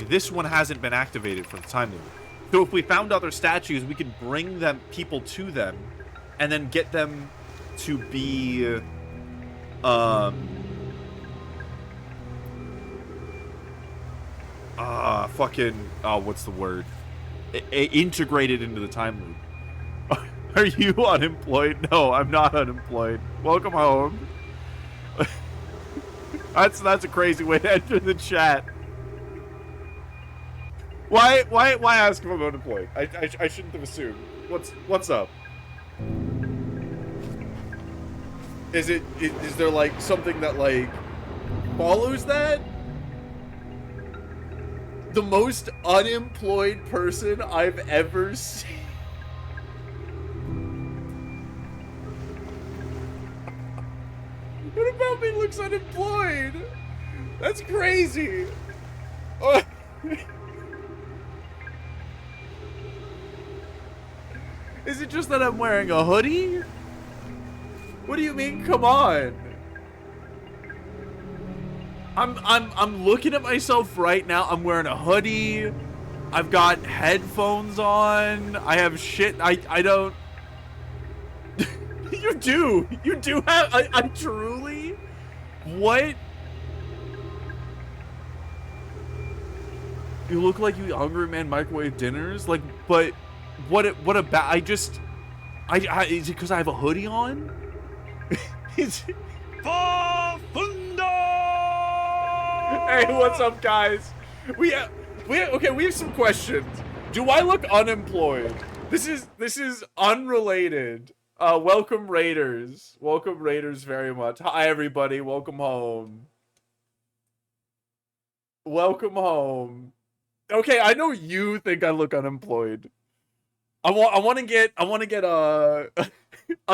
this one hasn't been activated for the time limit. So if we found other statues, we could bring them people to them, and then get them to be what's the word? Integrated into the time loop. Are you unemployed? No, I'm not unemployed. Welcome home. That's a crazy way to enter the chat. Why ask if I'm unemployed? I shouldn't have assumed. What's up? Is there like something that like follows that? The most unemployed person I've ever seen. What about me looks unemployed? That's crazy. Oh. Is it just that I'm wearing a hoodie? What do you mean, come on? I'm looking at myself right now. I'm wearing a hoodie. I've got headphones on. I have shit. I don't. You do have. I truly. What? You look like you Hungry Man microwave dinners. Like, but what about? Is it because I have a hoodie on? Is it? Hey, what's up, guys? We have some questions. Do I look unemployed? This is unrelated. Welcome Raiders. Welcome Raiders very much. Hi everybody. Welcome home. Welcome home. Okay, I know you think I look unemployed. I want to get a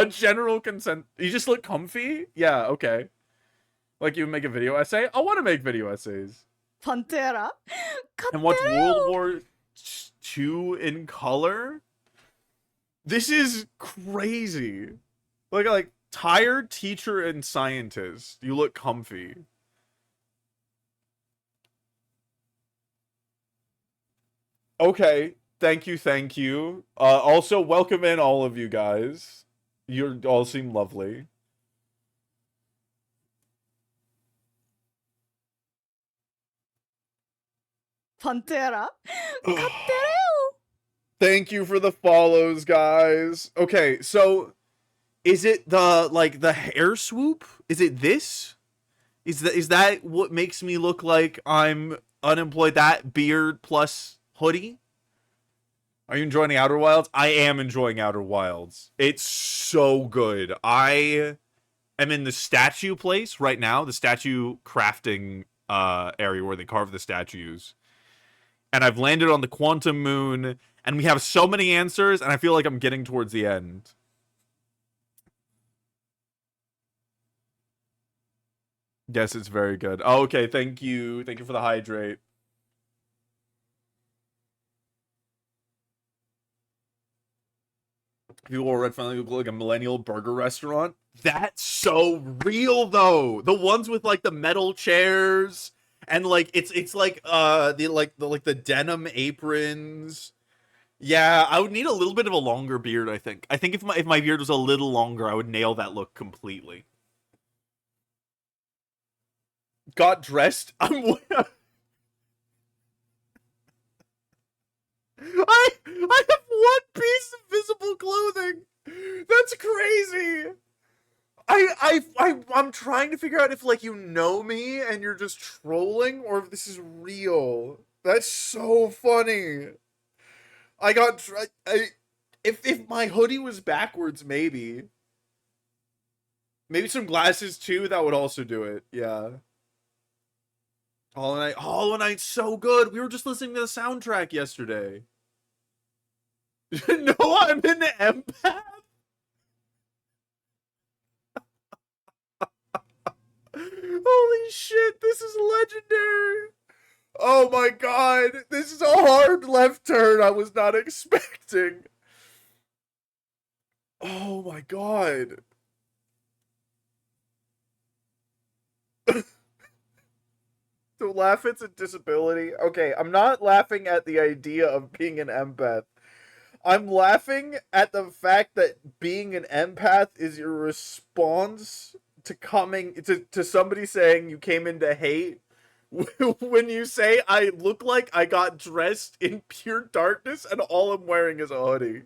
general consent. You just look comfy? Yeah, okay. Like you make a video essay? I want to make video essays. Pantera? And watch World War II in color? This is crazy. Like tired teacher and scientist. You look comfy. Okay. Thank you. Also, welcome in all of you guys. You all seem lovely. Pantera? Thank you for the follows, guys. Okay, so is it the hair swoop? Is it this? Is that what makes me look like I'm unemployed? That beard plus hoodie? Are you enjoying the Outer Wilds? I am enjoying Outer Wilds. It's so good. I am in the statue place right now, the statue crafting area where they carve the statues. And I've landed on the quantum moon, and we have so many answers, and I feel like I'm getting towards the end. Yes, it's very good. Oh, okay, thank you. Thank you for the hydrate. People are red finally look like a millennial burger restaurant. That's so real though. The ones with like the metal chairs and like it's like the denim aprons. Yeah, I would need a little bit of a longer beard, I think. I think if my beard was a little longer, I would nail that look completely. Got dressed. I have one piece of visible clothing. That's crazy. I'm trying to figure out if like you know me and you're just trolling or if this is real. That's so funny. If my hoodie was backwards, maybe some glasses too. That would also do it. Yeah. Hollow Knight's so good. We were just listening to the soundtrack yesterday. No, I'm in the empath. Holy shit, this is legendary. Oh my god, this is a hard left turn I was not expecting. Oh my god. To laugh it's a disability. Okay, I'm not laughing at the idea of being an empath. I'm laughing at the fact that being an empath is your response to to somebody saying you came into hate. When you say I look like I got dressed in pure darkness and all I'm wearing is a hoodie.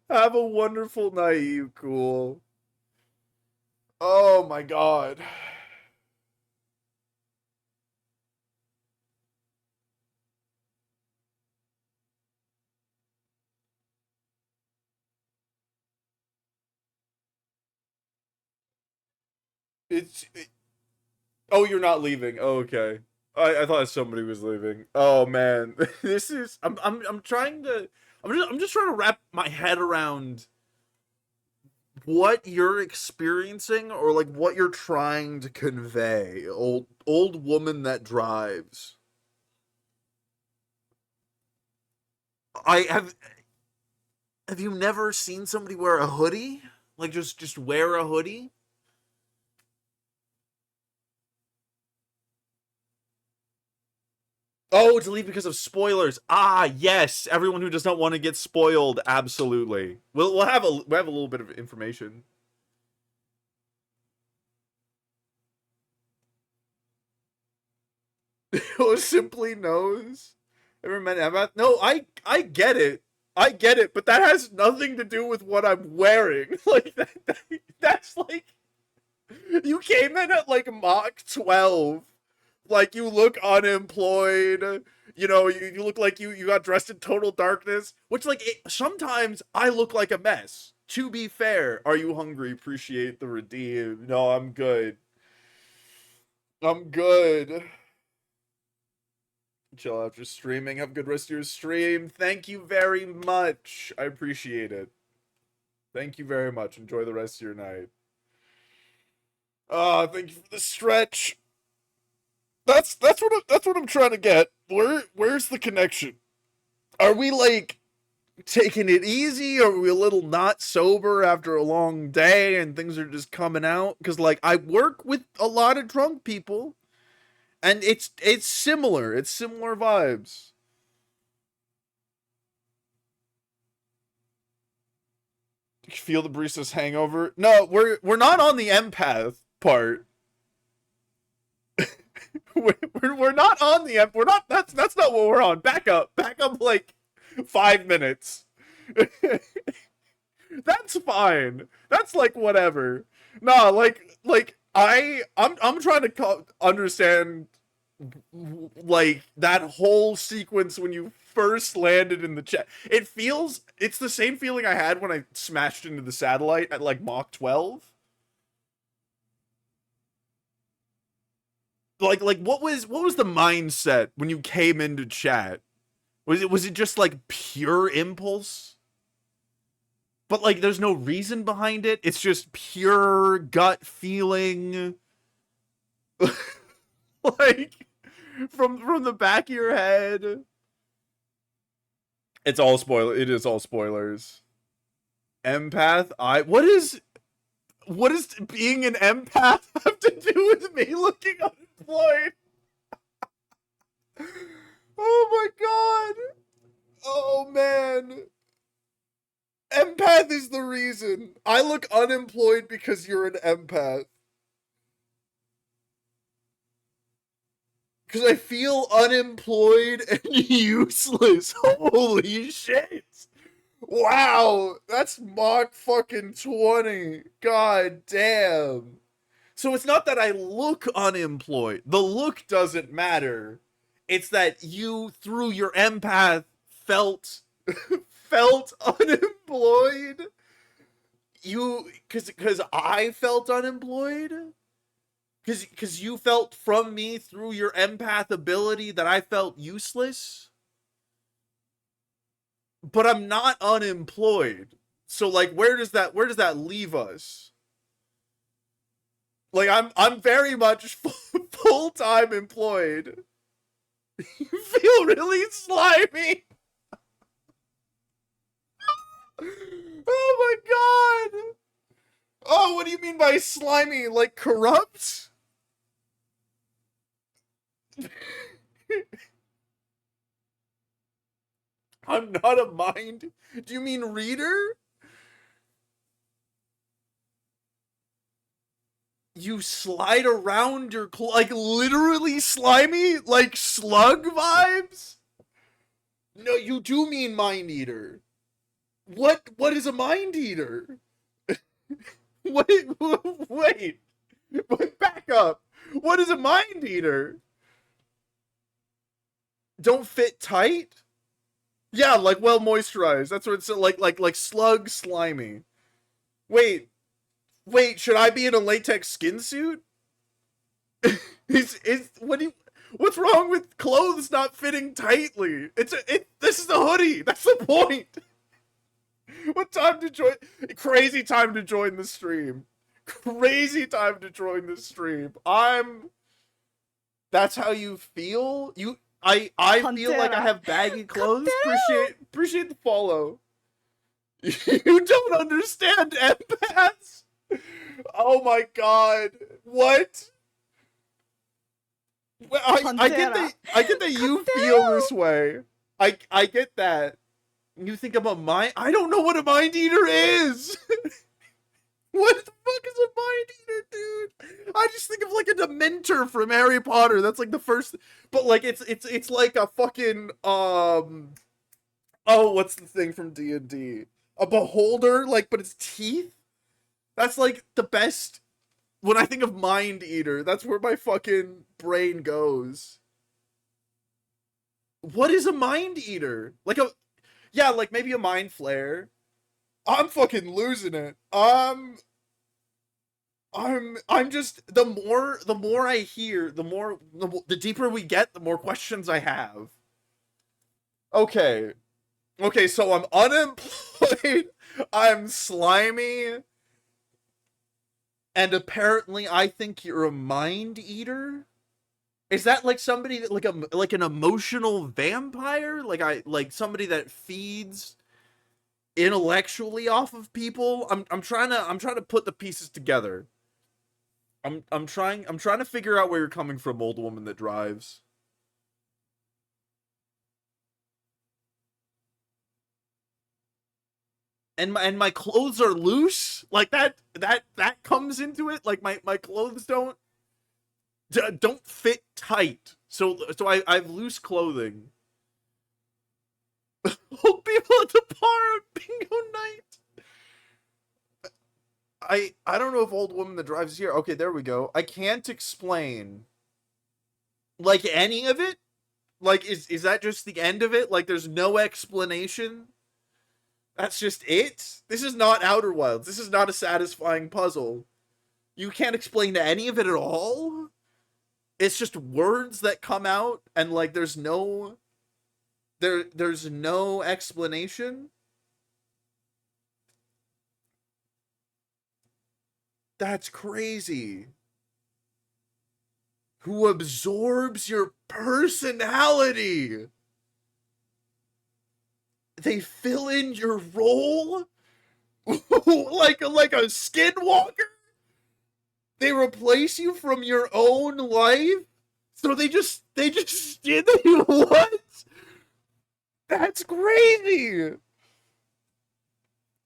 Have a wonderful night, you cool. Oh my god. Oh, you're not leaving. Oh, okay. I thought somebody was leaving. Oh man. This is I'm trying to I'm just trying to wrap my head around what you're experiencing or like what you're trying to convey. Old woman that drives. I have you never seen somebody wear a hoodie? Like just wear a hoodie? Oh, to leave because of spoilers. Ah, yes. Everyone who does not want to get spoiled, absolutely. We'll have a little bit of information. Who simply knows. Ever met Emma? No, I get it. I get it, but that has nothing to do with what I'm wearing. Like that's like you came in at like Mach 12. Like you look unemployed. You know, you look like you got dressed in total darkness. Which like sometimes I look like a mess. To be fair, are you hungry? Appreciate the redeem. No, I'm good. I'm good. Chill after streaming. Have a good rest of your stream. Thank you very much. I appreciate it. Thank you very much. Enjoy the rest of your night. Thank you for the stretch. That's what I'm trying to get. Where's the connection? Are we like taking it easy? Are we a little not sober after a long day and things are just coming out? Because like I work with a lot of drunk people, and it's similar. It's similar vibes. You feel the barista's hangover? No, we're not on the empath part. We're not on the we're not that's not what we're on. Back up like 5 minutes. That's fine. That's like whatever. No, I'm trying to understand like that whole sequence when you first landed in the chat. It's the same feeling I had when I smashed into the satellite at like Mach 12. Like what was the mindset when you came into chat? Was it just like pure impulse? But like there's no reason behind it. It's just pure gut feeling. Like from the back of your head. It is all spoilers. Empath, what is being an empath have to do with me looking unemployed? Oh my god. Oh man. Empath is the reason. I look unemployed because you're an empath. Because I feel unemployed and useless. Holy shit. Wow. That's Mach fucking 20. God damn. So it's not that I look unemployed. The look doesn't matter. It's that you, through your empath, felt unemployed. Because I felt unemployed. Because you felt from me through your empath ability that I felt useless. But I'm not unemployed. So like, where does that leave us? Like I'm very much full time employed. You feel really slimy. Oh my god. Oh, what do you mean by slimy? Like corrupt? I'm not a mind. Do you mean reader? You slide around your like literally slimy, like slug vibes? No, you do mean mind eater. What is a mind eater? Wait, wait, back up. What is a mind eater? Don't fit tight? Yeah, like well moisturized. That's what it's like slug slimy. Wait, should I be in a latex skin suit? What's wrong with clothes not fitting tightly? This is the hoodie. That's the point. What time to join? Crazy time to join the stream. Crazy time to join the stream. That's how you feel? I feel like I have baggy clothes. Appreciate the follow. You don't understand empaths? Oh my god. What? Well, I get that you feel this way. I get that. You think I'm a mind? I don't know what a mind eater is. What the fuck is a mind eater, dude? I just think of like a Dementor from Harry Potter. That's like the first, but like it's like a fucking oh, what's the thing from D&D? A beholder, like, but it's teeth. That's like the best. When I think of mind eater, that's where my fucking brain goes. What is a mind eater? Yeah, like maybe a mind flare. I'm fucking losing it. I'm just the more I hear, the deeper we get, the more questions I have. Okay. Okay, so I'm unemployed. I'm slimy. And apparently I think you're a mind eater? Is that like somebody that like an emotional vampire? Like somebody that feeds intellectually off of people? I'm trying to put the pieces together. I'm trying to figure out where you're coming from, old woman that drives. And my clothes are loose? Like that comes into it? Like my clothes don't fit tight. So I have loose clothing. Old people at the bar on bingo night. I don't know if old woman that drives is here. Okay, there we go. I can't explain like any of it. Like is that just the end of it? Like there's no explanation? That's just it? This is not Outer Wilds. This is not a satisfying puzzle. You can't explain any of it at all? It's just words that come out and like there's no explanation? That's crazy. Who absorbs your personality? They fill in your role? like a skinwalker? They replace you from your own life? So they just did what? That's crazy.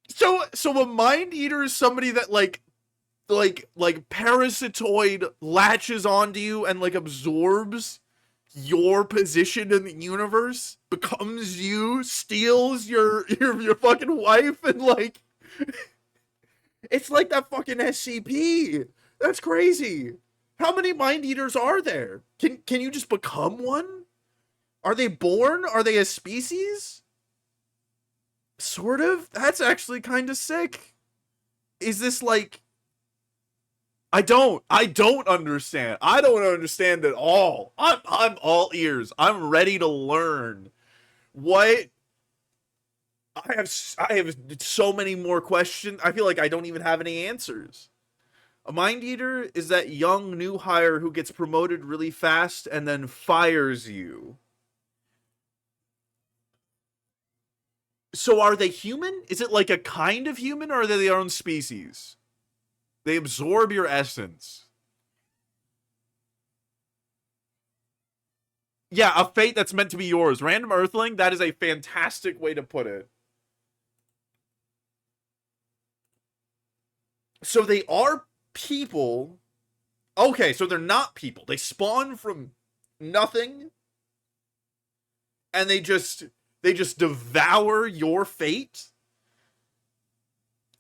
So a mind eater is somebody that like parasitoid latches onto you and like absorbs your position in the universe, becomes you, steals your fucking wife, and like it's like that fucking SCP. That's crazy. How many mind eaters are there? Can you just become one? Are they born? Are they a species? Sort of. That's actually kind of sick. Is this like I don't understand. I don't understand at all. I'm all ears. I'm ready to learn. What I have so many more questions. I feel like I don't even have any answers. A mind eater is that young new hire who gets promoted really fast and then fires you. So are they human? Is it like a kind of human, or are they their own species? They absorb your essence. Yeah, a fate that's meant to be yours. Random Earthling, that is a fantastic way to put it. So they are people. Okay, so they're not people. They spawn from nothing and they just devour your fate.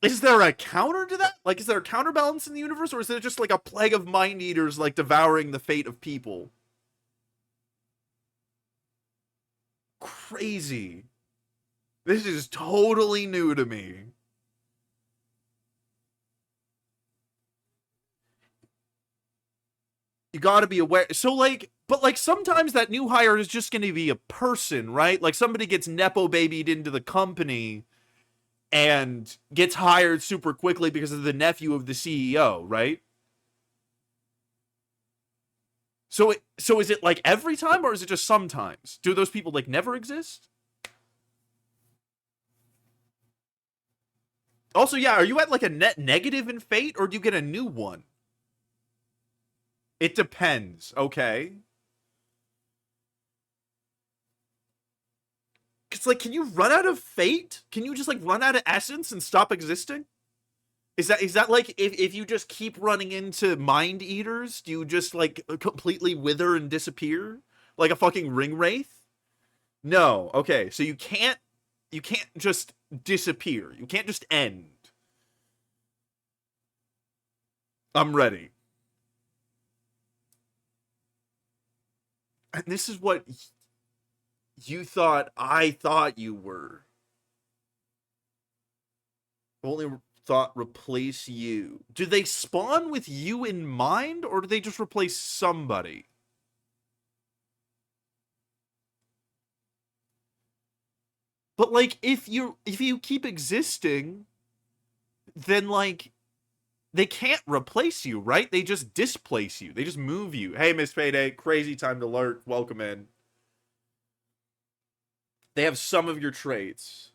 Is there a counter to that? Like, is there a counterbalance in the universe, or is it just like a plague of mind eaters like devouring the fate of people? Crazy. This is totally new to me. You gotta be aware. So, like, but like sometimes that new hire is just gonna be a person, right? Like somebody gets Nepo babied into the company and gets hired super quickly because of the nephew of the CEO, right? So is it like every time or is it just sometimes? Do those people like never exist? Also, yeah, are you at like a net negative in fate or do you get a new one? It depends, okay? It's like, can you run out of fate? Can you just like run out of essence and stop existing? Is that like if you just keep running into mind eaters, do you just like completely wither and disappear like a fucking ring wraith? No. Okay, so you can't just disappear. You can't just end. I'm ready. And this is what you thought I thought you were. Only thought replace you. Do they spawn with you in mind or do they just replace somebody? But like if you keep existing, then like they can't replace you, right? They just displace you. They just move you. Hey, Miss Payday, crazy time to lurk. Welcome in. They have some of your traits.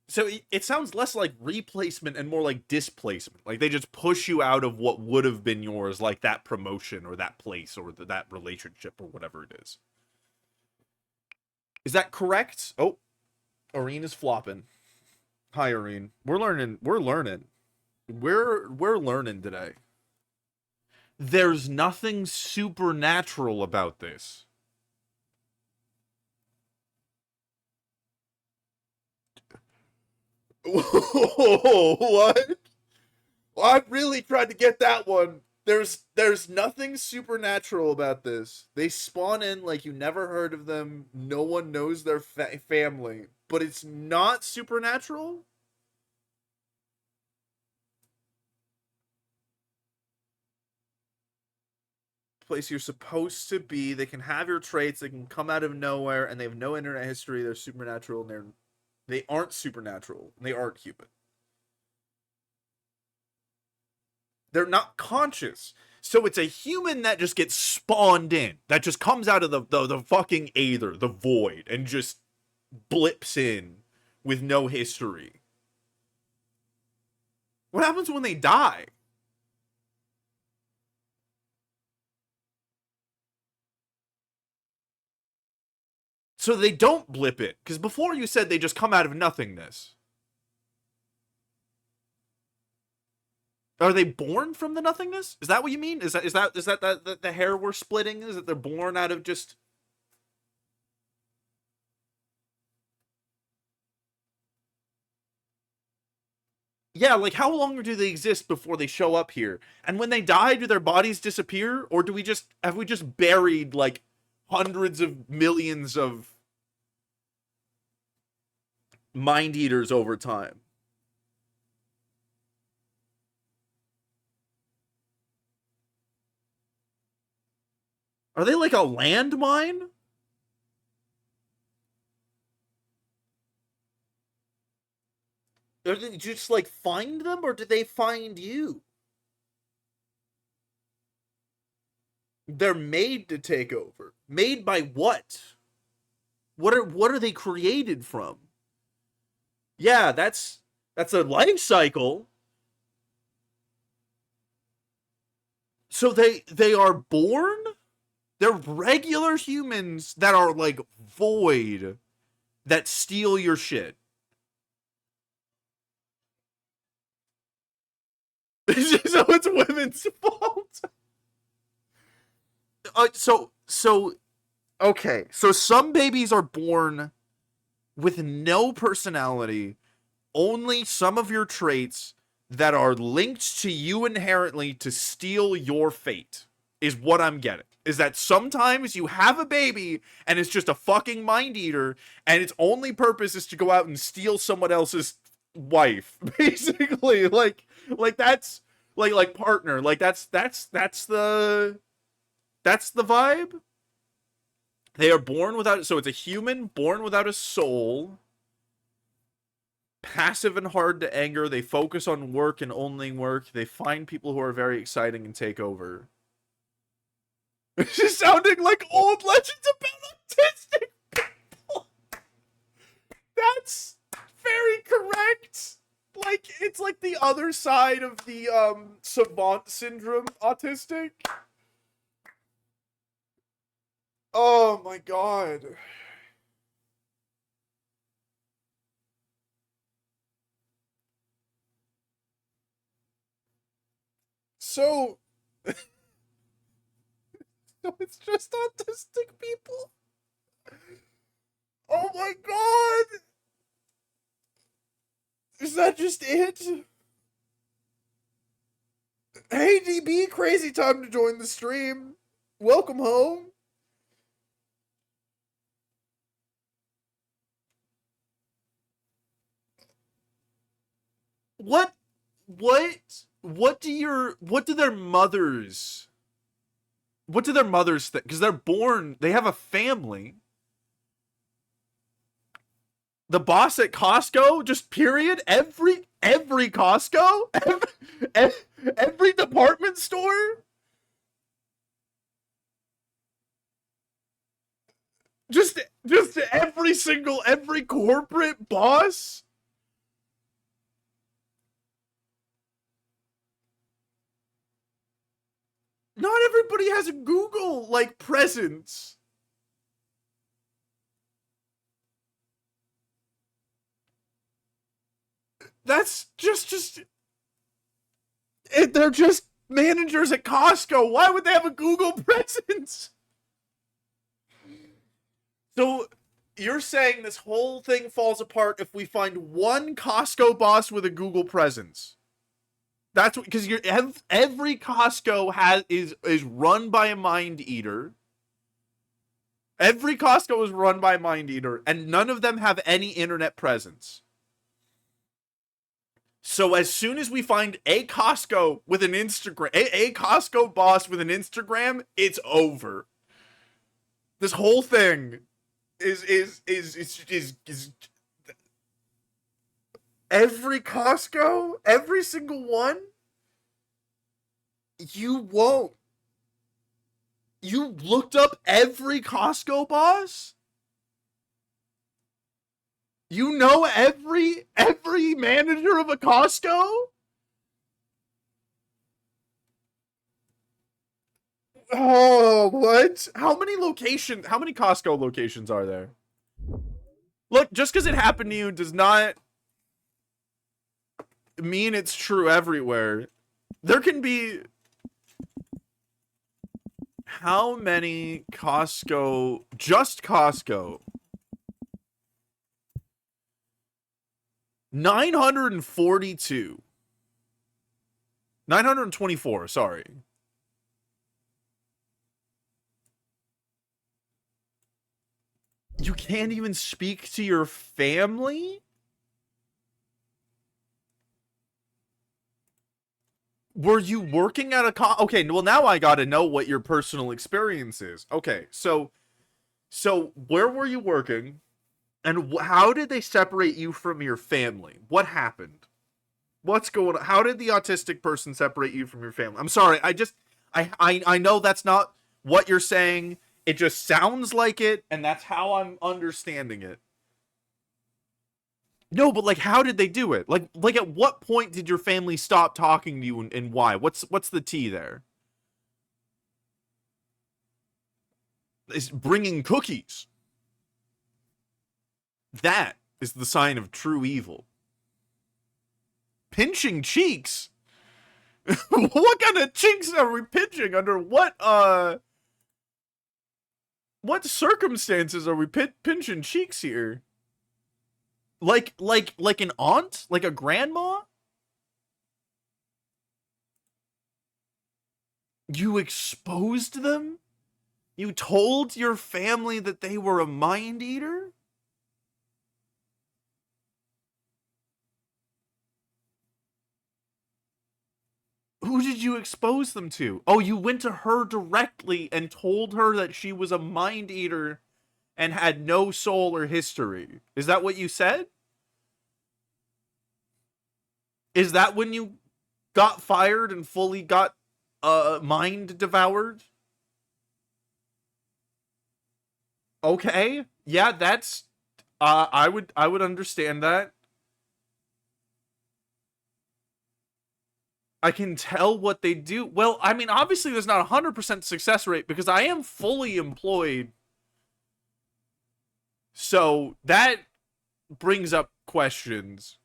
So it sounds less like replacement and more like displacement. Like they just push you out of what would have been yours, like that promotion or that place or that relationship or whatever it is. Is that correct? Oh, Irene is flopping. Hi, Irene. We're learning. We're learning. We're learning today. There's nothing supernatural about this. What? I really tried to get that one. There's nothing supernatural about this. They spawn in like you never heard of them. No one knows their family, but it's not supernatural. Place you're supposed to be. They can have your traits. They can come out of nowhere, and they have no internet history. They're supernatural, and they aren't supernatural. They aren't human. They're not conscious. So it's a human that just gets spawned in, that just comes out of the fucking aether, the void, and just blips in with no history. What happens when they die? So they don't blip it, because before you said they just come out of nothingness. Are they born from the nothingness? Is that what you mean? Is that the hair we're splitting? Is that they're born out of just? Yeah, like how long do they exist before they show up here? And when they die, do their bodies disappear, or do we just have we just buried like hundreds of millions of mind eaters over time? Are they like a landmine? Or did you just like find them, or did they find you? They're made to take over. Made by what? What are they created from? Yeah, that's a life cycle. So they are born. They're regular humans that are like void that steal your shit. So it's women's fault. So okay. So some babies are born with no personality, only some of your traits that are linked to you inherently to steal your fate. Is what I'm getting. Is that sometimes you have a baby and it's just a fucking mind eater and its only purpose is to go out and steal someone else's wife. Basically, like that's like partner. Like that's the vibe. They are born without, so it's a human born without a soul, passive and hard to anger. They focus on work and only work. They find people who are very exciting and take over. It's just sounding like old legends about autistic people. That's very correct. Like, it's like the other side of the savant syndrome autistic. Oh my god. So, so it's just autistic people? Oh my god! Is that just it? Hey DB, crazy time to join the stream. Welcome home. What what do their mothers think? Because they're born, they have a family. The boss at Costco, just period. Every Costco, every department store, just every corporate boss. Not everybody has a Google like presence. That's just they're just managers at Costco. Why would they have a Google presence? So you're saying this whole thing falls apart if we find one Costco boss with a Google presence? That's because you're every Costco is run by a mind eater. Every Costco is run by a mind eater, and none of them have any internet presence. So as soon as we find a Costco with an Instagram, a Costco boss with an Instagram, it's over. This whole thing is every Costco, every single one. You won't. You looked up every Costco boss? You know every manager of a Costco? Oh, what? How many Costco locations are there? Look, just because it happened to you does not mean it's true everywhere. There can be how many Costco, just Costco? 942. 924, sorry. You can't even speak to your family? Were you working at a okay, well now I gotta know what your personal experience is. Okay, so where were you working? And how did they separate you from your family? What happened? What's going on? How did the autistic person separate you from your family? I'm sorry. I know that's not what you're saying. It just sounds like it, and that's how I'm understanding it. No, but like, how did they do it? Like at what point did your family stop talking to you, and why? What's the tea there? is bringing cookies. That is the sign of true evil. Pinching cheeks? What kind of cheeks are we pinching? Under what circumstances are we pinching cheeks here? Like an aunt? Like a grandma? You exposed them? You told your family that they were a mind eater? Who did you expose them to? Oh, you went to her directly and told her that she was a mind eater and had no soul or history. Is that what you said? Is that when you got fired and fully got mind devoured? Okay. Yeah, that's I would understand that. I can tell what they do. Well, I mean, obviously there's not a 100% success rate because I am fully employed. So that brings up questions.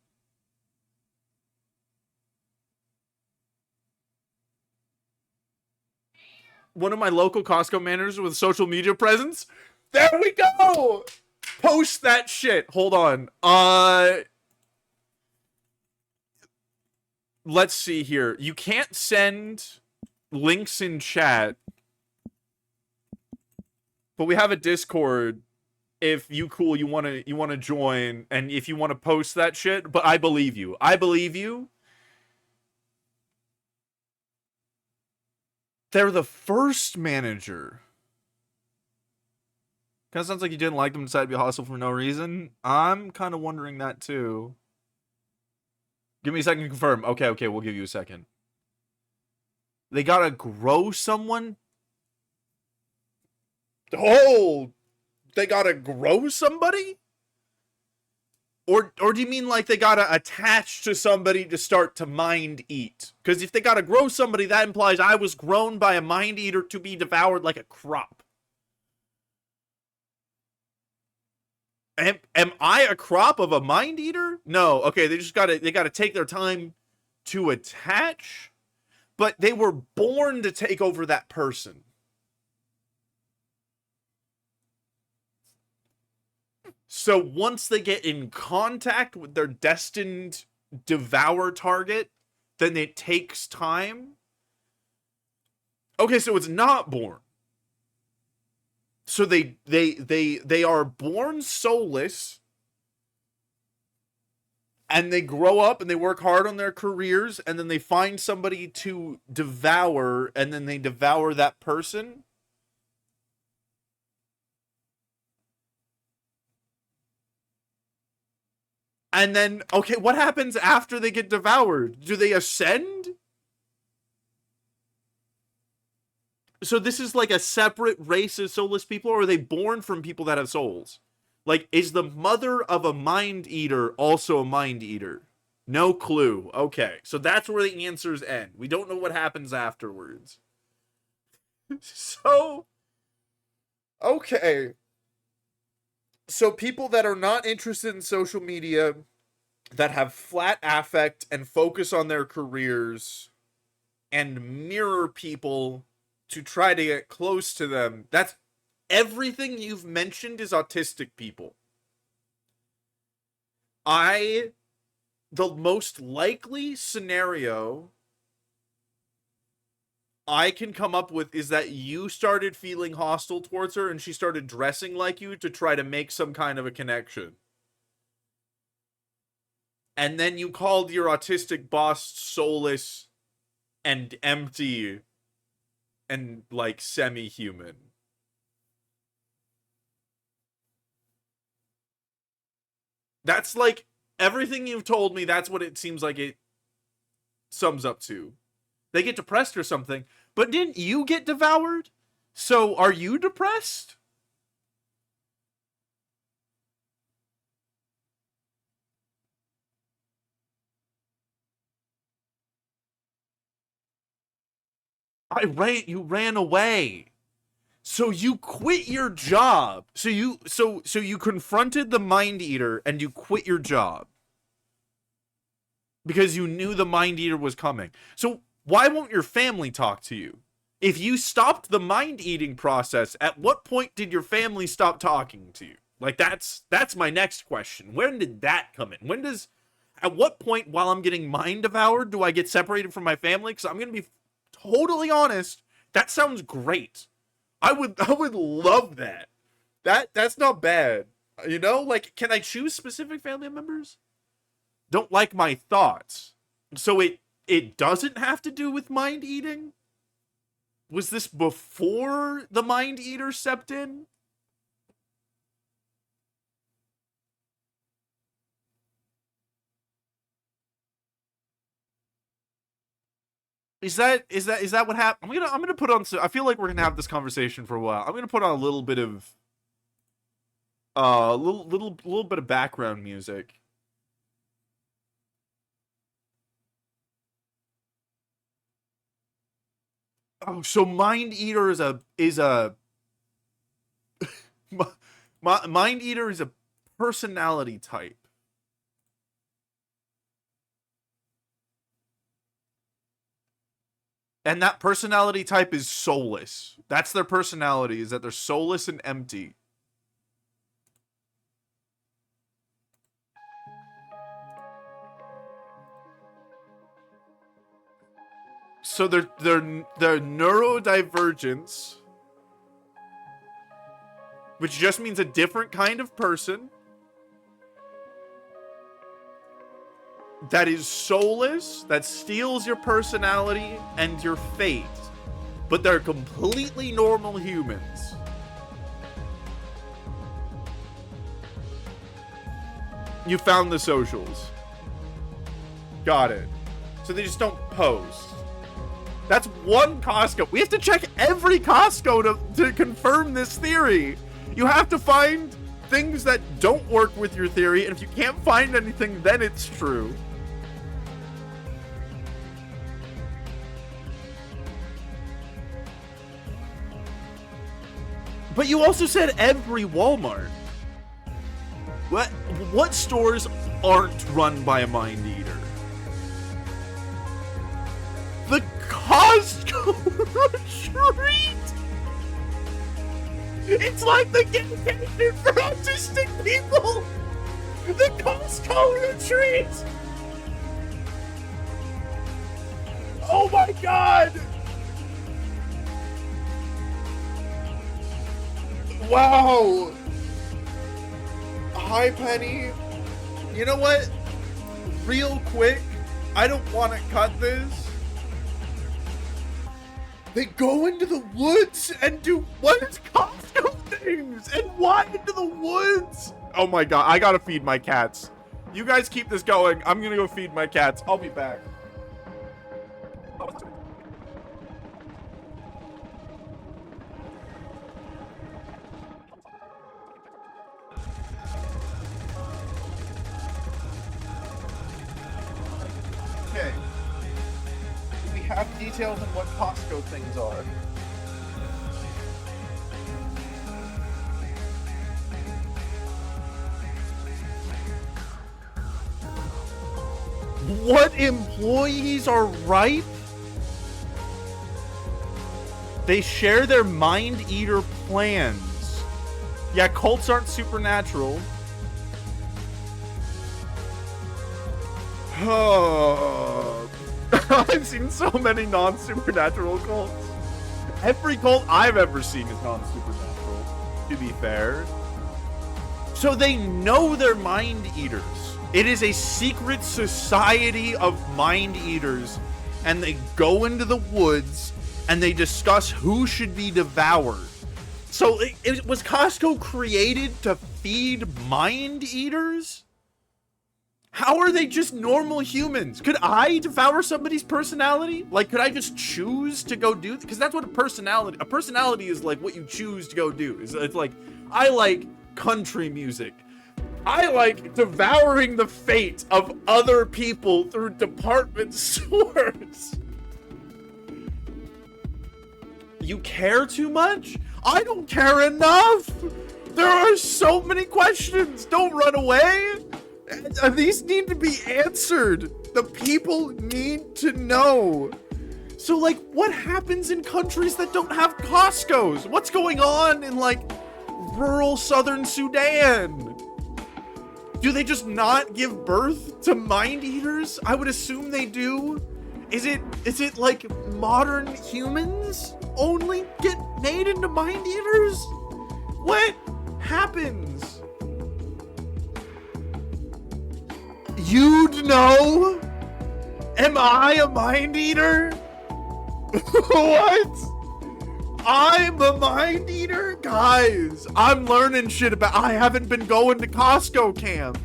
One of my local Costco managers with social media presence. There we go. Post that shit. Hold on. Let's see here. You can't send links in chat, but we have a Discord. If you want to join, and if you want to post that shit, but I believe you. I believe you. They're the first manager. Kind of sounds like you didn't like them and decided to be hostile for no reason. I'm kind of wondering that too. Give me a second to confirm. Okay, we'll give you a second. They gotta grow someone? Oh, they gotta grow somebody? Or do you mean like they gotta attach to somebody to start to mind eat? Because if they gotta grow somebody, that implies I was grown by a mind eater to be devoured like a crop. Am I a crop of a mind eater? No. Okay, they gotta take their time to attach, but they were born to take over that person. So once they get in contact with their destined devour target, then it takes time. Okay, so it's not born. So they are born soulless, and they grow up and they work hard on their careers, and then they find somebody to devour, and then they devour that person. And then, okay, what happens after they get devoured? Do they ascend? So this is like a separate race of soulless people, or are they born from people that have souls? Like, is the mother of a mind eater also a mind eater? No clue. Okay, so that's where the answers end. We don't know what happens afterwards. So, okay. So people that are not interested in social media, that have flat affect and focus on their careers and mirror people to try to get close to them. That's everything you've mentioned is autistic people. The most likely scenario I can come up with is that you started feeling hostile towards her and she started dressing like you to try to make some kind of a connection. And then you called your autistic boss soulless and empty and like semi-human. That's like everything you've told me, that's what it seems like it sums up to. They get depressed or something, but didn't you get devoured? So are you depressed? You ran away. So you quit your job. So you confronted the Mind Eater and you quit your job because you knew the Mind Eater was coming. So why won't your family talk to you? If you stopped the mind eating process, at what point did your family stop talking to you? Like that's my next question. When did that come in? At what point while I'm getting mind devoured do I get separated from my family? Because I'm gonna be totally honest, that sounds great. I would love that. That's not bad. You know, like, can I choose specific family members? Don't like my thoughts. So it doesn't have to do with mind eating? Was this before the Mind Eater stepped in? Is that what happened? I'm gonna put on. I feel like we're gonna have this conversation for a while. I'm gonna put on a little bit of little bit of background music. Oh, so Mind Eater is a Mind Eater is a personality type. And that personality type is soulless. That's their personality, is that they're soulless and empty. So they're neurodivergence, which just means a different kind of person that is soulless, that steals your personality and your fate, but they're completely normal humans. You found the socials. Got it. So they just don't post. That's one Costco. We have to check every Costco to confirm this theory. You have to find things that don't work with your theory, and if you can't find anything, then it's true. But you also said every Walmart. What stores aren't run by a Mind Eater? The Costco retreat! It's like the vacation for autistic people! The Costco retreat! Oh my god! Wow! Hi, Penny. You know what? Real quick, I don't want to cut this. They go into the woods and do what is Costco things? And why into the woods? Oh my god, I gotta feed my cats. You guys keep this going. I'm gonna go feed my cats. I'll be back. Okay. We have details on what Costco things are. What employees are ripe? They share their Mind Eater plans. Yeah, cults aren't supernatural. Oh, I've seen so many non-supernatural cults. Every cult I've ever seen is non-supernatural, to be fair. So they know they're Mind Eaters. It is a secret society of Mind Eaters, and they go into the woods and they discuss who should be devoured. So was Costco created to feed Mind Eaters? How are they just normal humans? Could I devour somebody's personality? Like, could I just choose to go do? Because that's what a personality is, like what you choose to go do. It's like, I like country music. I like devouring the fate of other people through department stores. You care too much? I don't care enough. There are so many questions. Don't run away. These need to be answered. The people need to know. So, like, what happens in countries that don't have Costco's? What's going on in, like, rural southern Sudan? Do they just not give birth to mind eaters? I would assume they do. Is it like modern humans only get made into mind eaters? What happens? You'd know? Am I a mind eater? What? I'm a mind eater? Guys, I'm learning shit about. I haven't been going to Costco camp.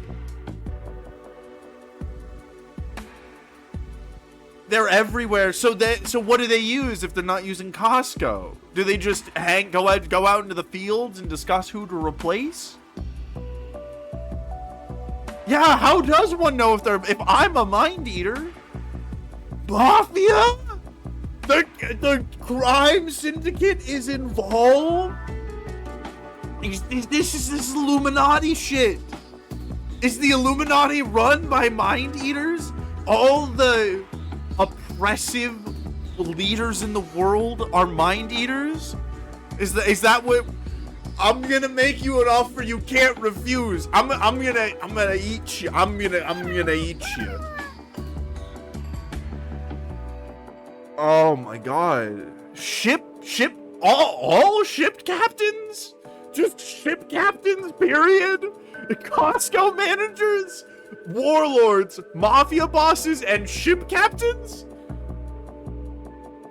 They're everywhere. So what do they use if they're not using Costco? Do they just go out into the fields and discuss who to replace? Yeah, how does one know if I'm a mind eater? Mafia? The crime syndicate is involved? This is Illuminati shit. Is the Illuminati run by mind eaters? All the oppressive leaders in the world are mind eaters? Is that what? I'm gonna make you an offer you can't refuse. I'm gonna eat you. I'm gonna eat you. Oh my god. All ship captains? Just ship captains, period? Costco managers? Warlords, mafia bosses, and ship captains?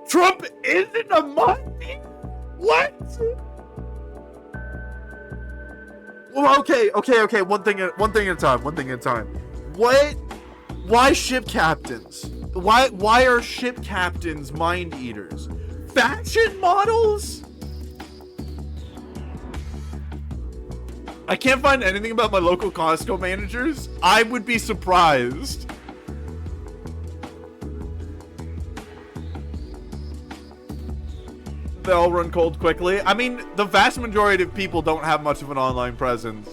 Trump isn't a money? What? Well, okay. One thing at a time. Why ship captains? Why are ship captains mind eaters? Fashion models? I can't find anything about my local Costco managers. I would be surprised. They all run cold quickly. I mean, the vast majority of people don't have much of an online presence.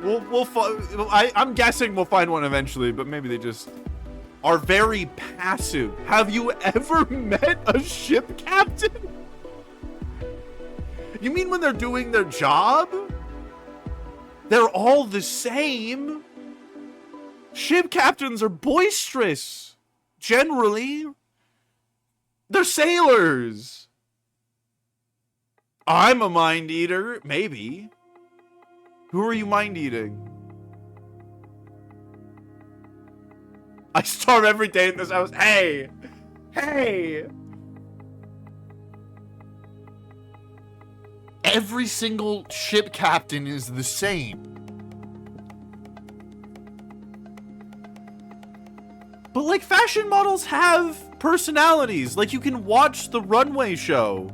I'm guessing we'll find one eventually, but maybe they just are very passive. Have you ever met a ship captain? You mean when they're doing their job? They're all the same. Ship captains are boisterous. Generally. They're sailors. I'm a mind eater. Maybe. Who are you mind eating? I starve every day in this house. Hey! Every single ship captain is the same. But like fashion models have personalities. Like you can watch the runway show.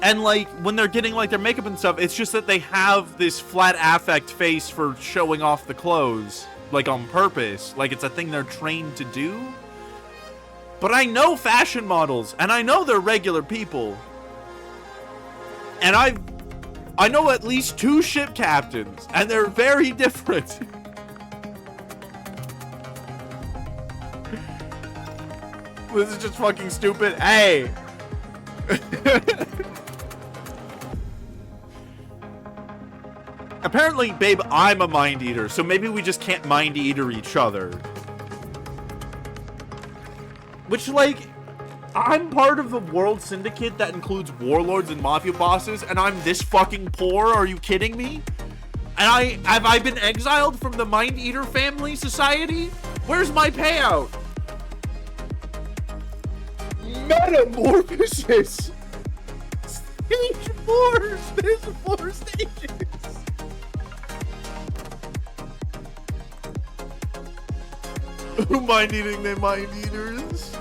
And like when they're getting like their makeup and stuff, it's just that they have this flat affect face for showing off the clothes. Like on purpose. Like it's a thing they're trained to do. But I know fashion models, and I know they're regular people. And I know at least 2 ship captains, and they're very different. This is just fucking stupid. Hey! Apparently, babe, I'm a mind eater, so maybe we just can't mind eater each other. Which, like, I'm part of the world syndicate that includes warlords and mafia bosses, and I'm this fucking poor? Are you kidding me? And have I been exiled from the Mind Eater family society? Where's my payout? Metamorphosis! Stage 4! There's 4 stages! Who mind eating they mind eaters?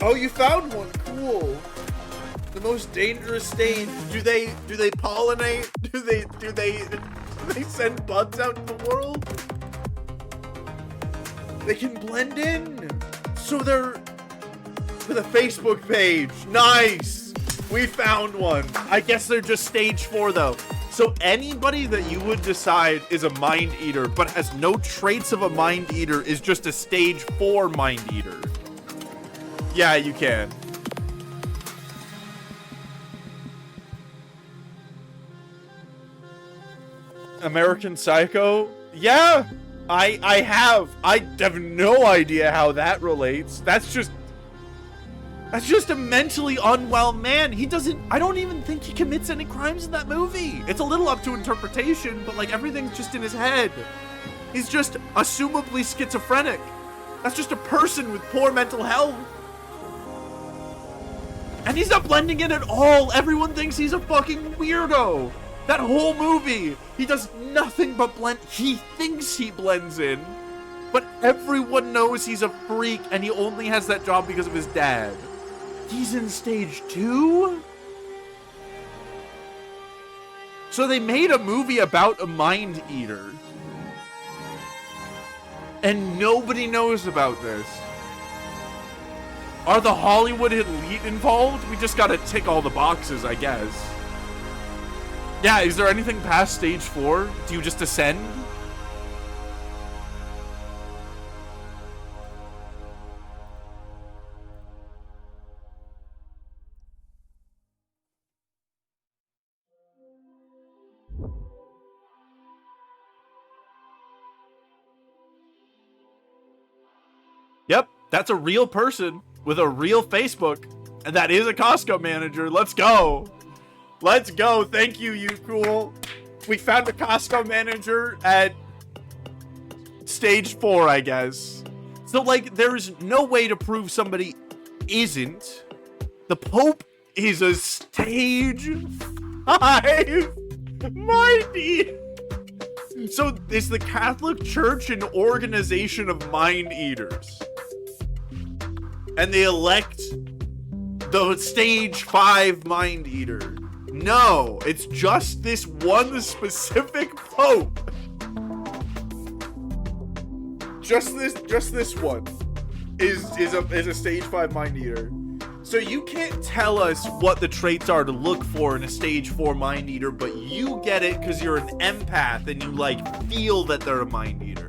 Oh, you found one. Cool. The most dangerous stage. Do they pollinate? Do they send buds out in the world? They can blend in. So they're with a Facebook page. Nice. We found one. I guess they're just stage 4 though. So anybody that you would decide is a mind eater but has no traits of a mind eater is just a stage 4 mind eater. Yeah, you can. American Psycho? Yeah, I have. I have no idea how that relates. That's just a mentally unwell man. He doesn't, I don't even think he commits any crimes in that movie. It's a little up to interpretation, but like everything's just in his head. He's just assumably schizophrenic. That's just a person with poor mental health. And he's not blending in at all. Everyone thinks he's a fucking weirdo. That whole movie, he does nothing but blend. He thinks he blends in, but everyone knows he's a freak and he only has that job because of his dad. He's in stage 2? So they made a movie about a mind eater. And nobody knows about this. Are the Hollywood elite involved? We just gotta tick all the boxes, I guess. Yeah, is there anything past stage 4? Do you just ascend? Yep, that's a real person with a real Facebook, and that is a Costco manager. Let's go. Let's go. Thank you, you cool. We found a Costco manager at stage 4, I guess. So, like, there's no way to prove somebody isn't. The Pope is a stage 5 mind eater. So, it's the Catholic Church an organization of mind eaters. And they elect the stage 5 mind eater. No, it's just this one specific Pope. Just this one is a stage 5 mind eater. So you can't tell us what the traits are to look for in a stage 4 mind eater, but you get it because you're an empath and you like feel that they're a mind eater.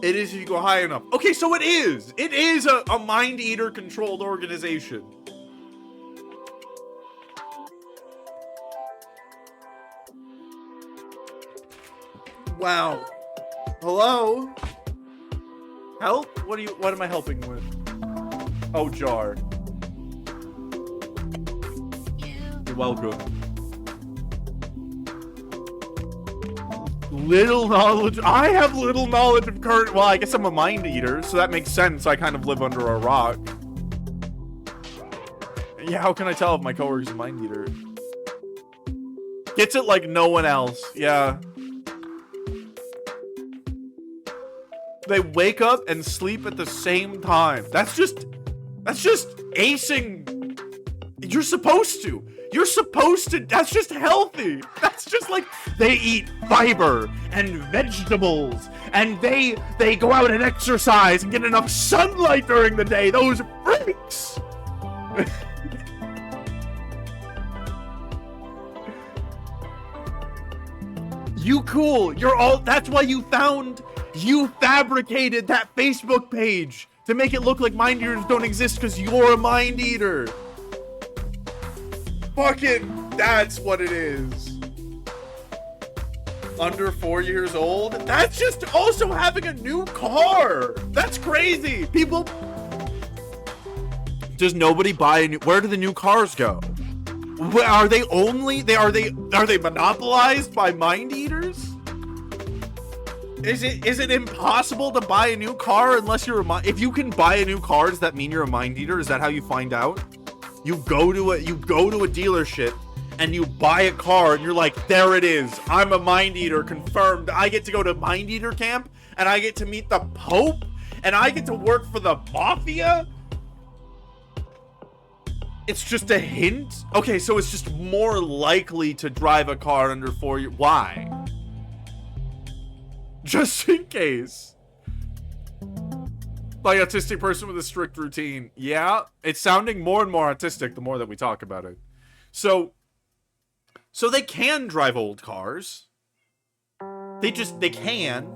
It is if you go high enough. Okay, so it is. It is a mind eater controlled organization. Wow. Hello? Help? What am I helping with? Oh, jar. You're welcome. Little knowledge. I have little knowledge of current. Well, I guess I'm a mind eater, so that makes sense. I kind of live under a rock. Yeah, how can I tell if my coworker's a mind eater? Gets it like no one else. Yeah. They wake up and sleep at the same time. That's just acing. You're supposed to. You're supposed to. That's just healthy. That's just like they eat fiber and vegetables and they go out and exercise and get enough sunlight during the day. Those freaks. You cool. You're all. That's why you fabricated that Facebook page to make it look like mind eaters don't exist because you're a mind eater. Fucking, that's what it is. Under 4 years old? That's just also having a new car. That's crazy. People. Does nobody buy a new? Where do the new cars go? Are they only? Are they monopolized by mind eaters? Is it impossible to buy a new car unless you're if you can buy a new car, does that mean you're a mind eater? Is that how you find out? You go to a dealership and you buy a car and you're like, there it is. I'm a mind eater, confirmed. I get to go to mind eater camp and I get to meet the Pope and I get to work for the mafia. It's just a hint. Okay, so it's just more likely to drive a car under 4 years. Why? Just in case. Like, autistic person with a strict routine. Yeah, it's sounding more and more autistic the more that we talk about it. So they can drive old cars. They can.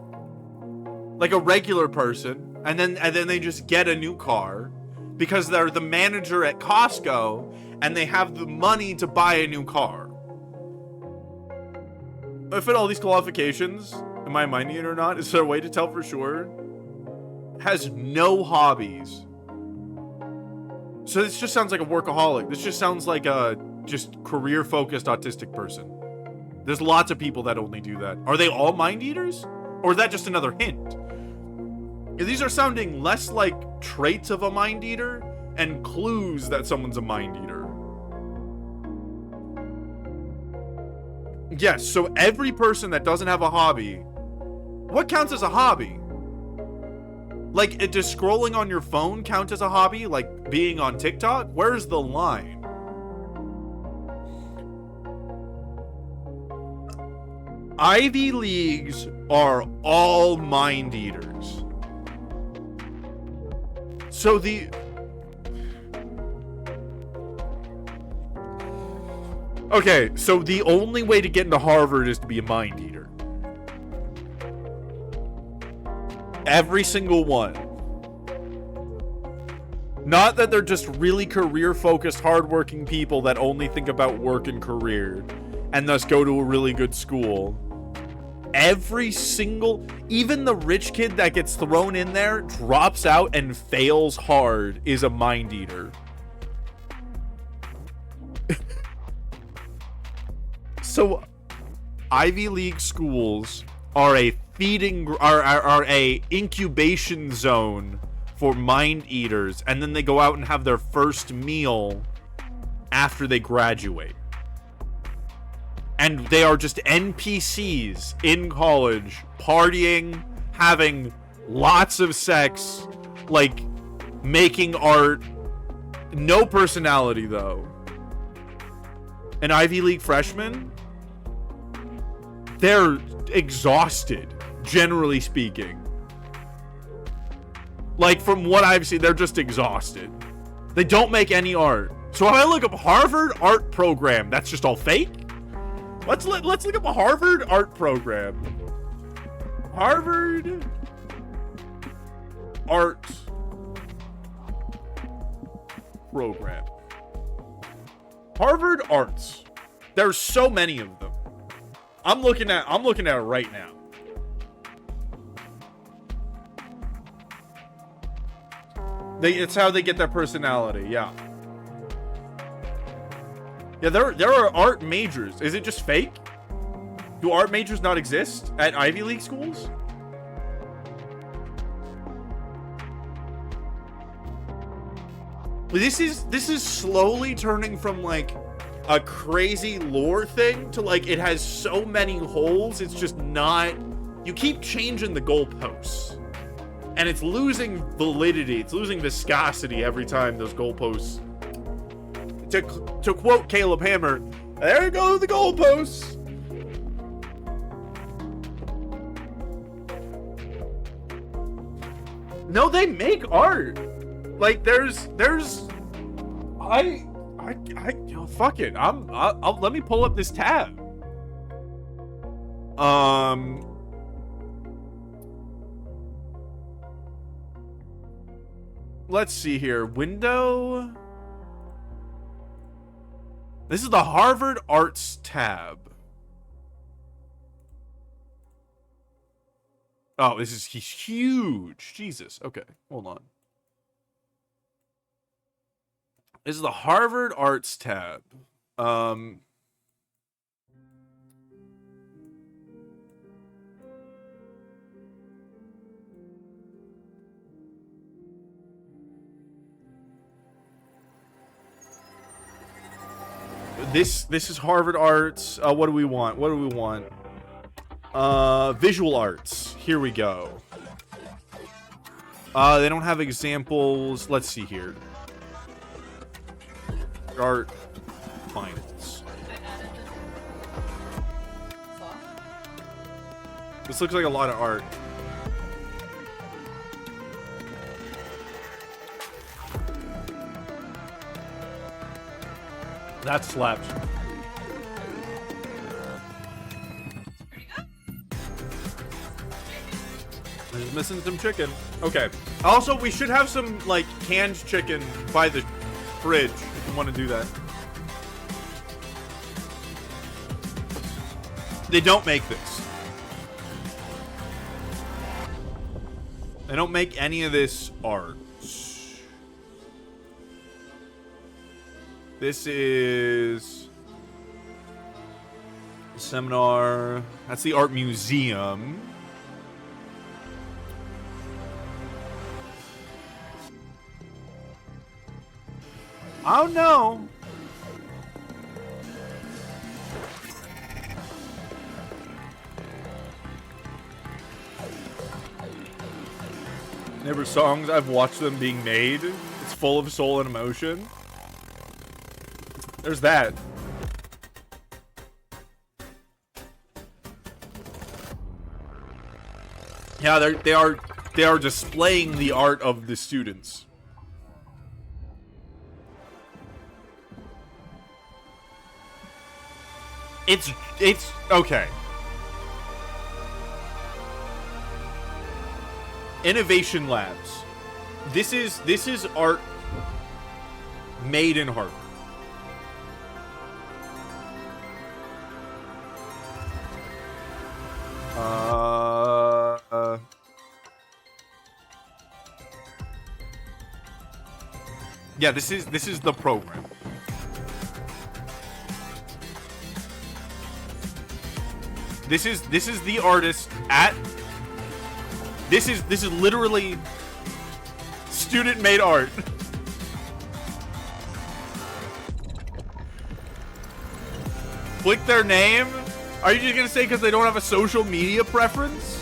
Like a regular person. And then they just get a new car. Because they're the manager at Costco. And they have the money to buy a new car. If I fit all these qualifications, am I a mind eater or not? Is there a way to tell for sure? Has no hobbies. So this just sounds like a workaholic. This just sounds like a just career-focused autistic person. There's lots of people that only do that. Are they all mind eaters? Or is that just another hint? These are sounding less like traits of a mind eater and clues that someone's a mind eater. Yes, so every person that doesn't have a hobby, what counts as a hobby? Like, does scrolling on your phone count as a hobby? Like being on TikTok? Where's the line? Ivy Leagues are all mind eaters. So okay, so the only way to get into Harvard is to be a mind eater. Every single one. Not that they're just really career-focused, hardworking people that only think about work and career, and thus go to a really good school. Every single, even the rich kid that gets thrown in there, drops out and fails hard, is a mind eater. So, Ivy League schools are a are a incubation zone for mind eaters, and then they go out and have their first meal after they graduate. And they are just NPCs in college, partying, having lots of sex, like making art. No personality, though. An Ivy League freshman, they're exhausted, generally speaking. Like, from what I've seen, they're just exhausted. They don't make any art. So if I look up Harvard art program, that's just all fake? Let's look up a Harvard art program. Harvard art program. Harvard Arts. There's so many of them. I'm looking at it right now. It's how they get their personality, yeah. Yeah, there are art majors. Is it just fake? Do art majors not exist at Ivy League schools? This is slowly turning from like a crazy lore thing to like it has so many holes, it's just not. You keep changing the goalposts. And it's losing validity, it's losing viscosity every time those goalposts. To quote Caleb Hammer, there go the goalposts. No, they make art. Like there's fuck it. I'll let me pull up this tab. Let's see here. Window. This is the Harvard Arts tab. Oh, he's huge. Jesus. Okay, hold on. This is the Harvard Arts tab. This is Harvard Arts. What do we want? What do we want? Visual arts. Here we go. They don't have examples. Let's see here. Art finance. This looks like a lot of art. That slaps. We're just missing some chicken. Okay. Also, we should have some, like, canned chicken by the fridge if you want to do that. They don't make this. They don't make any of this art. This is a seminar. That's the art museum. I don't know. Never songs. I've watched them being made. It's full of soul and emotion. There's that. Yeah, they are displaying the art of the students. It's okay. Innovation Labs. This is art made in Harvard. Yeah, this is the program. This is the artist at. This is literally student made art. Click their name. Are you just gonna say because they don't have a social media preference?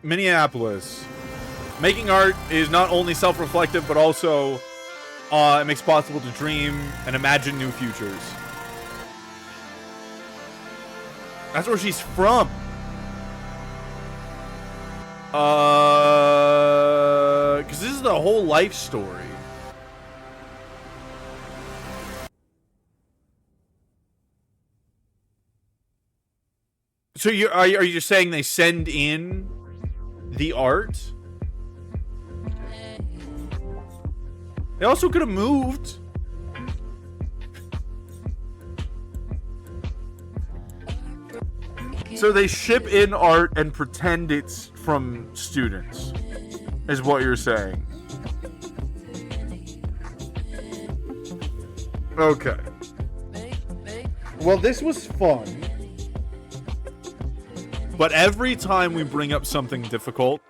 Minneapolis. Making art is not only self-reflective, but also it makes possible to dream and imagine new futures. That's where she's from. Because this is the whole life story. So are you just saying they send in the art? They also could have moved. So they ship in art and pretend it's from students, is what you're saying. Okay. Well, this was fun. But every time we bring up something difficult,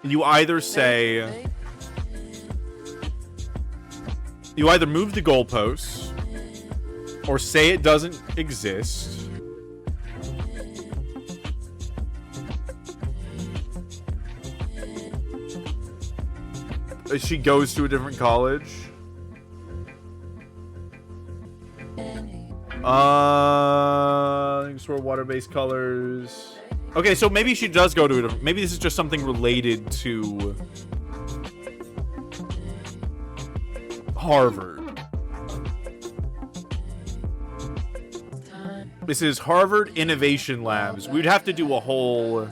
you either say... You either move the goalposts, or say it doesn't exist. She goes to a different college. Sort of water-based colors. Okay, so maybe she does go to a different... Maybe this is just something related to... Harvard. This is Harvard Innovation Labs. We'd have to do a whole...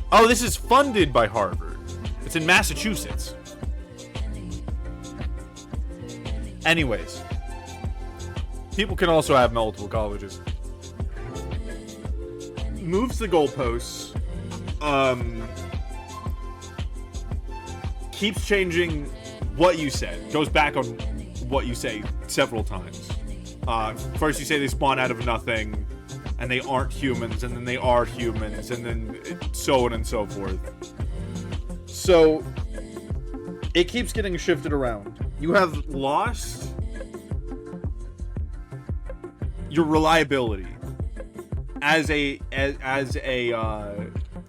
Oh, this is funded by Harvard. It's in Massachusetts. Anyways. People can also have multiple colleges. Moves the goalposts. Keeps changing what you said. Goes back on what you say several times. First you say they spawn out of nothing, and they aren't humans, and then they are humans, and then so on and so forth. So, it keeps getting shifted around. You have lost your reliability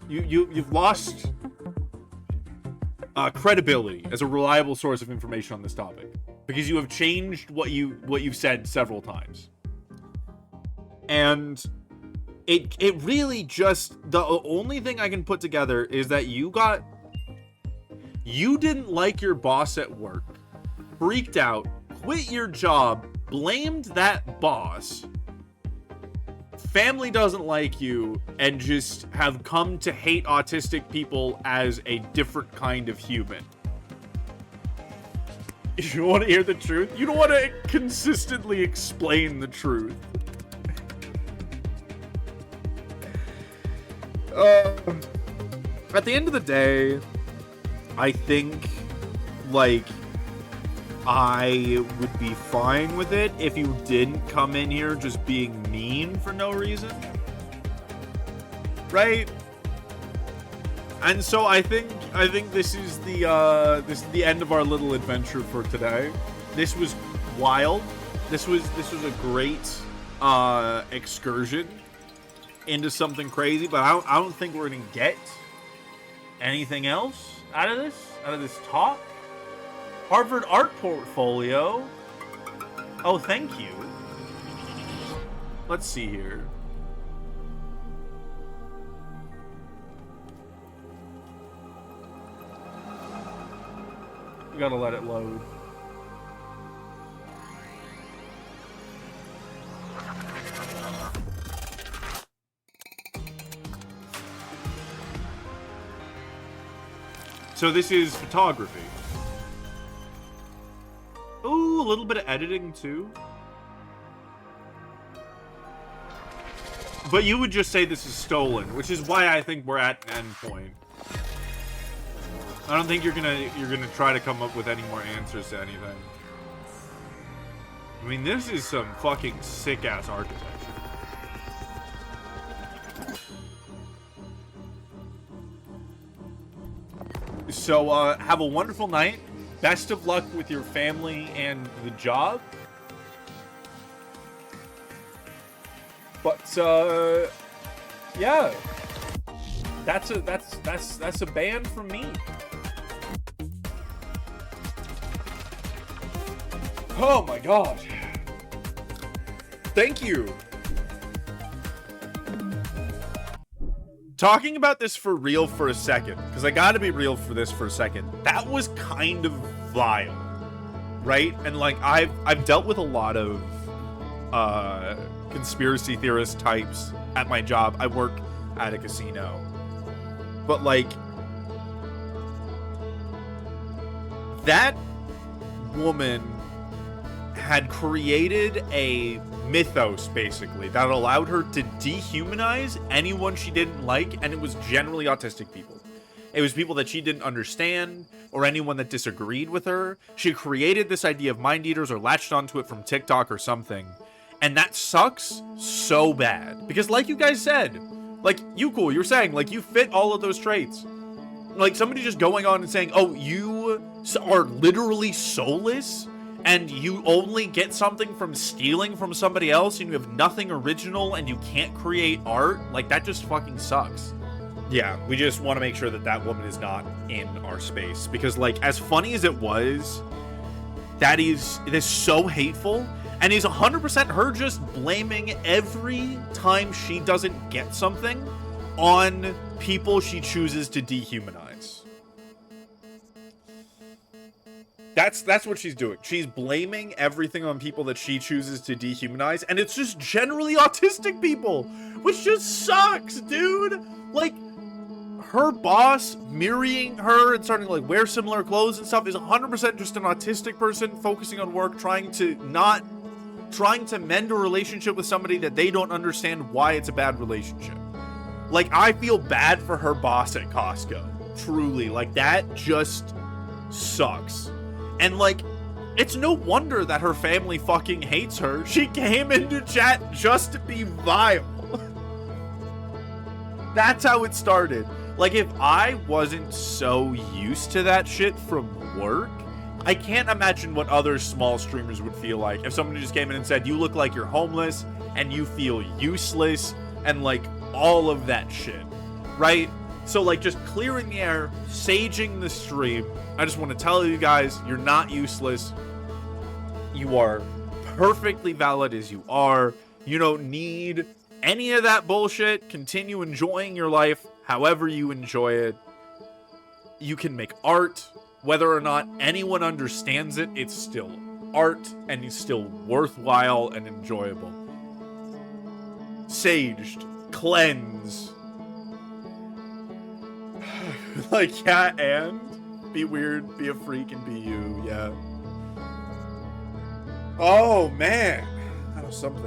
you've lost credibility as a reliable source of information on this topic, because you have changed what you've said several times, and it really just, the only thing I can put together is that you didn't like your boss at work, freaked out, quit your job, blamed that boss, family doesn't like you, and just have come to hate autistic people as a different kind of human. You want to hear the truth? You don't want to consistently explain the truth. At the end of the day, I think, like, I would be fine with it if you didn't come in here just being mean for no reason. Right? And so I think this is the end of our little adventure for today. This was wild. This was a great excursion into something crazy, but I don't think we're gonna get anything else out of this talk. Harvard art portfolio. Oh, thank you. Let's see here. We gotta let it load. So this is photography. Ooh, a little bit of editing too. But you would just say this is stolen, which is why I think we're at an end point. I don't think you're gonna try to come up with any more answers to anything. I mean, this is some fucking sick ass architecture. So have a wonderful night. Best of luck with your family and the job. But yeah, that's a ban from me. Oh my god. Thank you. Talking about this for real for a second, because I gotta be real for this for a second. That was kind of vile, right? And like I've dealt with a lot of conspiracy theorist types at my job. I work at a casino, but like that woman had created a mythos basically that allowed her to dehumanize anyone she didn't like, and it was generally autistic people. It was people that she didn't understand or anyone that disagreed with her. She created this idea of mind eaters or latched onto it from TikTok or something, and that sucks so bad because, like you guys said, like you're saying, like, you fit all of those traits. Like somebody just going on and saying, oh, you are literally soulless and you only get something from stealing from somebody else, and you have nothing original, and you can't create art, like, that just fucking sucks. Yeah, we just want to make sure that that woman is not in our space, because, like, as funny as it was, it is so hateful, and is 100% her just blaming every time she doesn't get something on people she chooses to dehumanize. That's what she's doing. She's blaming everything on people that she chooses to dehumanize, and it's just generally autistic people, which just sucks, dude. Like, her boss mirroring her and starting to like wear similar clothes and stuff is 100% just an autistic person focusing on work, trying to mend a relationship with somebody that they don't understand why it's a bad relationship. Like, I feel bad for her boss at Costco. Truly, like, that just sucks. And, like, it's no wonder that her family fucking hates her. She came into chat just to be vile. That's how it started. Like, if I wasn't so used to that shit from work, I can't imagine what other small streamers would feel like if somebody just came in and said, you look like you're homeless, and you feel useless, and, like, all of that shit, right? So, like, just clearing the air, saging the stream. I just want to tell you guys, you're not useless. You are perfectly valid as you are. You don't need any of that bullshit. Continue enjoying your life however you enjoy it. You can make art. Whether or not anyone understands it, it's still art, and it's still worthwhile and enjoyable. Saged. Cleanse. Like, yeah, and be weird, be a freak, and be you, yeah. Oh, man. That was something.